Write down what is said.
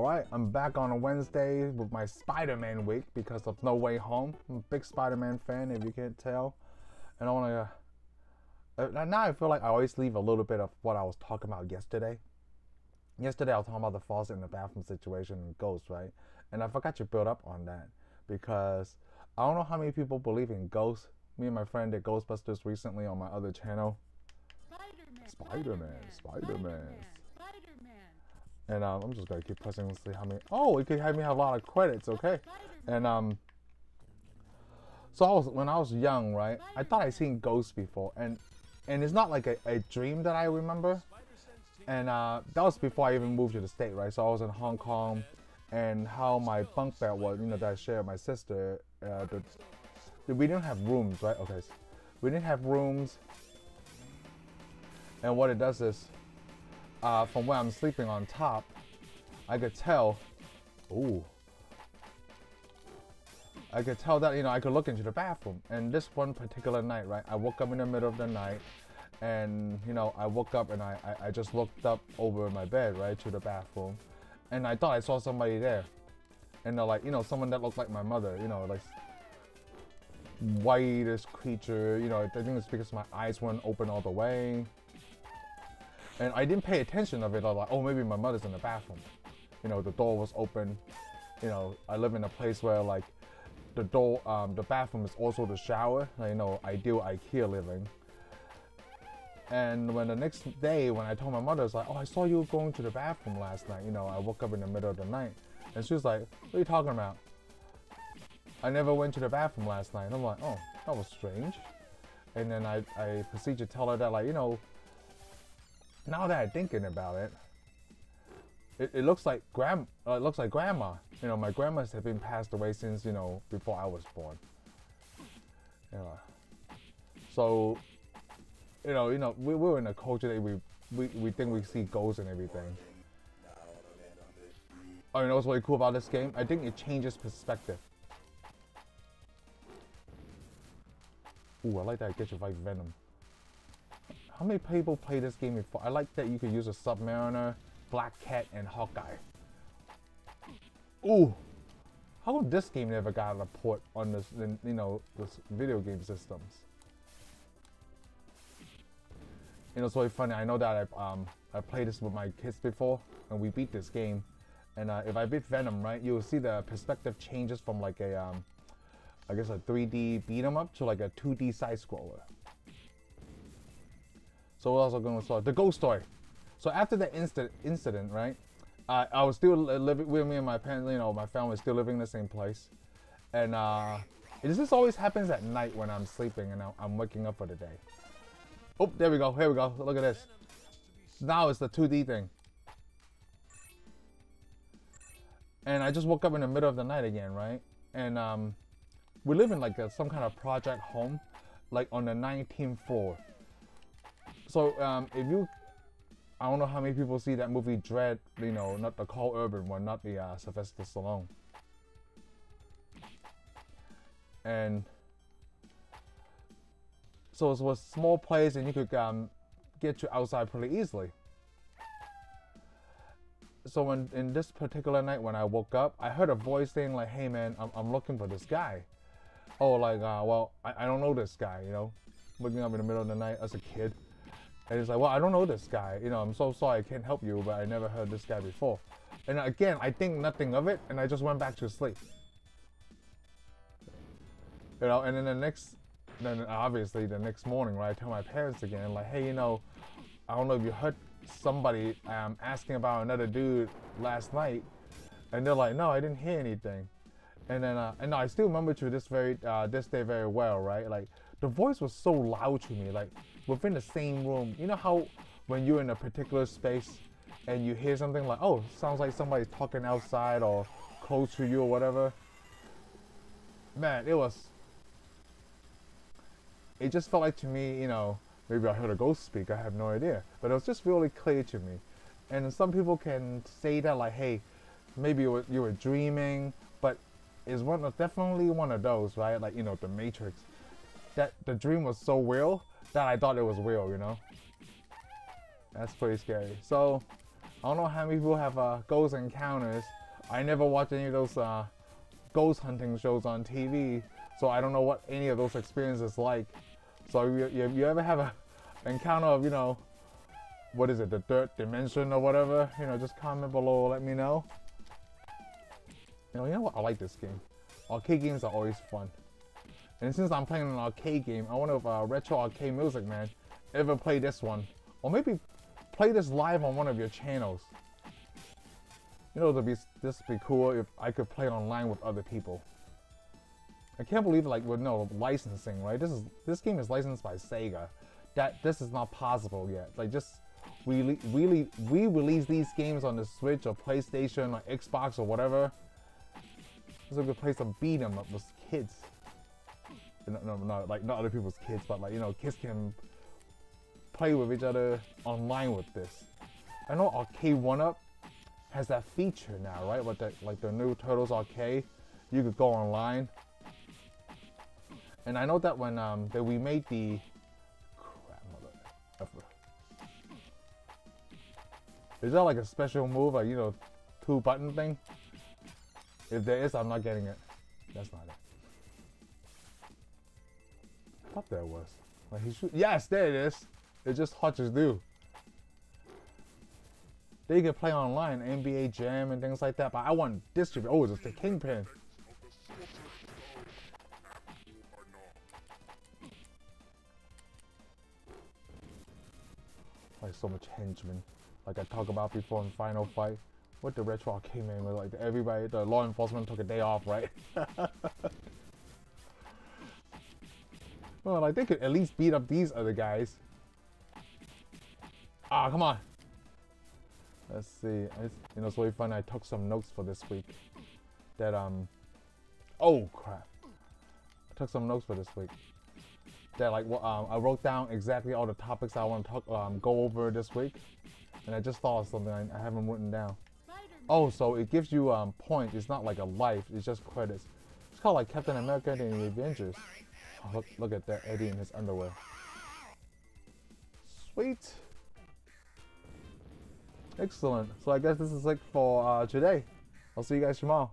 Alright, I'm back on a Wednesday with my Spider-Man week because of No Way Home. I'm a big Spider-Man fan, if you can't tell. And I want to... now I feel like I always leave a little bit of what I was talking about yesterday. Yesterday I was talking about the faucet in the bathroom situation and ghosts, right? And I forgot to build up on that because I don't know how many people believe in ghosts. Me and my friend did Ghostbusters recently on my other channel. Spider-Man. And I'm just gonna keep pressing to see how many. Oh, it could have me have a lot of credits, okay? And so when I was young, right? I thought I'd seen ghosts before, and it's not like a dream that I remember. And that was before I even moved to the state, right? So I was in Hong Kong, and how my bunk bed was, that I shared with my sister. We didn't have rooms, right? Okay, so we didn't have rooms, and what it does is. From where I'm sleeping on top, I could tell. Ooh. I could tell that I could look into the bathroom. And this one particular night, right? I woke up in the middle of the night, and I woke up and I just looked up over my bed, right, to the bathroom, and I thought I saw somebody there, and like someone that looked like my mother, like whitest creature. I think it's because my eyes weren't open all the way. And I didn't pay attention of it. I was like, oh, maybe my mother's in the bathroom. The door was open. I live in a place where like the door, the bathroom is also the shower. Ideal IKEA living. And when the next day, when I told my mother, I was like, oh, I saw you going to the bathroom last night. I woke up in the middle of the night. And she was like, what are you talking about? I never went to the bathroom last night. And I'm like, oh, that was strange. And then I proceeded to tell her that, like, now that I'm thinking about it, it looks like grandma. My grandmas have been passed away since before I was born. So we were in a culture that we think we see ghosts and everything. Oh, what's really cool about this game? I think it changes perspective. Ooh, I like that. Get your fight Venom. How many people play this game before? I like that you could use a Submariner, Black Cat, and Hawkeye. Ooh, how come this game never got a port on this, this video game systems? It's really funny. I know that I played this with my kids before, and we beat this game. And if I beat Venom, right, you will see the perspective changes from like a, I guess a 3D beat 'em up to like a 2D side scroller. So we're also going to start the ghost story. So after the incident, right? I was still living with me and my parents. My family was still living in the same place, and it just always happens at night when I'm sleeping and I'm waking up for the day. Oh, there we go. Here we go. Look at this. Now it's the 2D thing, and I just woke up in the middle of the night again, right? And we live in like some kind of project home, like on the 19th floor. So if you, I don't know how many people see that movie Dread, not the Carl Urban one, not the Sylvester Stallone. And so it was a small place, and you could get to outside pretty easily. So in this particular night when I woke up, I heard a voice saying like, "Hey man, I'm looking for this guy." Oh, like well, I don't know this guy, waking up in the middle of the night as a kid. And he's like, well, I don't know this guy. I'm so sorry I can't help you, but I never heard this guy before. And again, I think nothing of it, and I just went back to sleep. And then obviously the next morning, right, I tell my parents again, like, hey, I don't know if you heard somebody asking about another dude last night. And they're like, no, I didn't hear anything. And then, and I still remember to this day very well, right? Like, the voice was so loud to me, like within the same room. You know how when you're in a particular space and you hear something like, oh, sounds like somebody's talking outside or close to you or whatever? Man, it just felt like to me, maybe I heard a ghost speak, I have no idea. But it was just really clear to me. And some people can say that like, hey, maybe you were dreaming, but it's definitely one of those, right? Like, the Matrix. That the dream was so real that I thought it was real, That's pretty scary. So I don't know how many people have ghost encounters. I never watch any of those ghost hunting shows on TV, so I don't know what any of those experiences like. So if you ever have a encounter of, you know, what is it, the third dimension or whatever, you know, just comment below, let me know. You know what? I like this game. Arcade games are always fun. And since I'm playing an arcade game, I wonder if Retro Arcade Music Man ever play this one, or maybe play this live on one of your channels. You know, this would be cool if I could play it online with other people. I can't believe, like, with no licensing, right? This game is licensed by Sega. This is not possible yet. Like, just we release these games on the Switch or PlayStation or Xbox or whatever. This is a good place to beat them up with kids. No, like not other people's kids, but like, you know, kids can play with each other online with this. I know Arcade 1-Up has that feature now, right? With the new Turtles Arcade, you could go online. And I know that when that we made the is that like a special move, like, you know, 2-button thing? If there is, I'm not getting it. That's not it. I thought there was. Like he shoot. Yes, there it is. It's just hard to do. They can play online, NBA Jam and things like that, but I want distribute. Oh, it's the Kingpin. Like so much henchmen, like I talked about before in Final Fight. What the Retro Arcade Man was like, everybody, the law enforcement took a day off, right? Well, like they could at least beat up these other guys. Ah, come on. Let's see. It's, you know, it's really fun. I took some notes for this week. That oh crap! I took some notes for this week. That like I wrote down exactly all the topics I want to talk go over this week, and I just thought of something I haven't written down. Oh, so it gives you points. It's not like a life. It's just credits. It's called like Captain America and the Avengers. Oh, look at that Eddie in his underwear. Sweet. Excellent. So I guess this is it for today. I'll see you guys tomorrow.